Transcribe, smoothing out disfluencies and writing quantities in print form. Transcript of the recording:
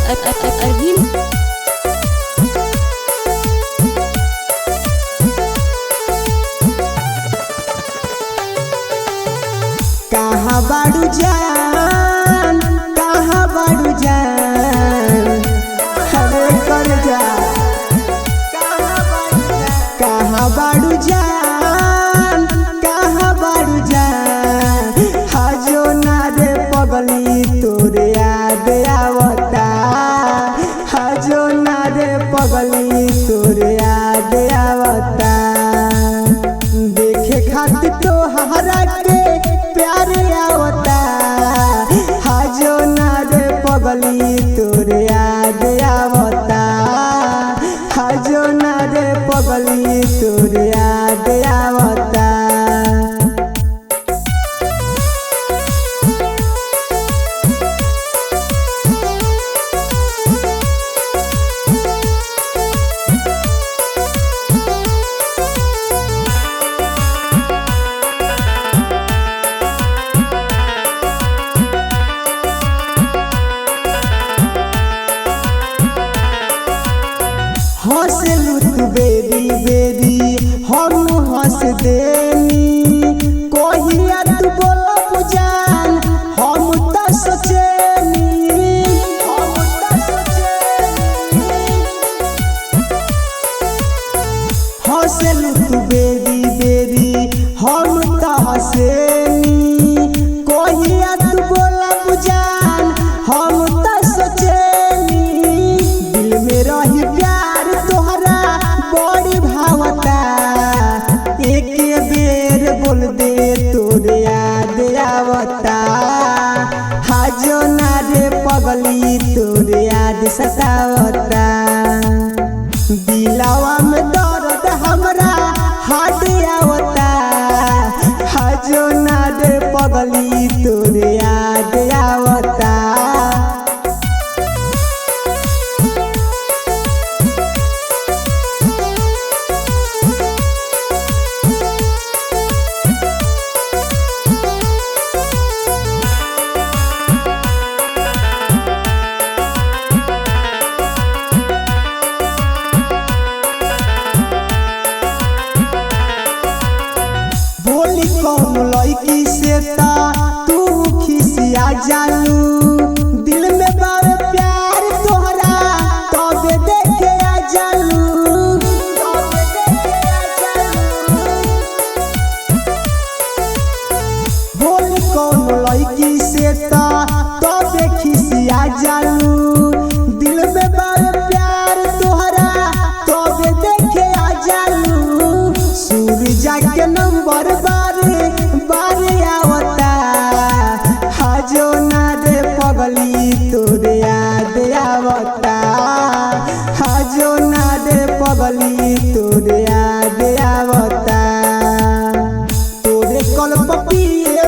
अरविंद कहाँ बाड़ू जान, कहाँ बाड़ू जान, हरे कर जा। कहाँ बाड़ू जान, कहाँ बाड़ू जान, हाजो ना रे पगली तोरे याद आवता, हाजो ना रे पगली तोरे याद आवता। देखे खातिर तो हरा के प्यार आवता, हाजो ना रे पगली तोरे याद आवता, हाजो ना रे पगली तोरे याद आवता। हंसलू तू बेरी बेरी हम हंस देनी, कहिया तू बोला बुझान हम त सोचेनी, हंसलू तू बेरी बेरी हम त हंसेनी, कहिया तू बोला बुझान हम त सोचेनी। दिल में रही प्यार तोहरा बड़ी भावता, एक बेर बोल दे तोरे याद आवता, हाजो ना रे पगली तोरे याद सतावता। दिलावा में दर्द हमरा हाथ आवता, हाजो ना रे पगली तोरे याद आवता। बोली कौन लड़की से ता तू खिसिया जालू, दिल में बार प्यार तोहरा तबे देखे आ जालू। बोली कौन लड़की से ता तबे खिसिया जालू, दिल में बार प्यार तोहरा तबे देखे आ जालू। सूरजा के नंबर बारे बारे आवता, हाजो ना रे पगली तोरे याद आवता, हाजो ना रे पगली तोरे याद आवता। तोरे कल्प पिए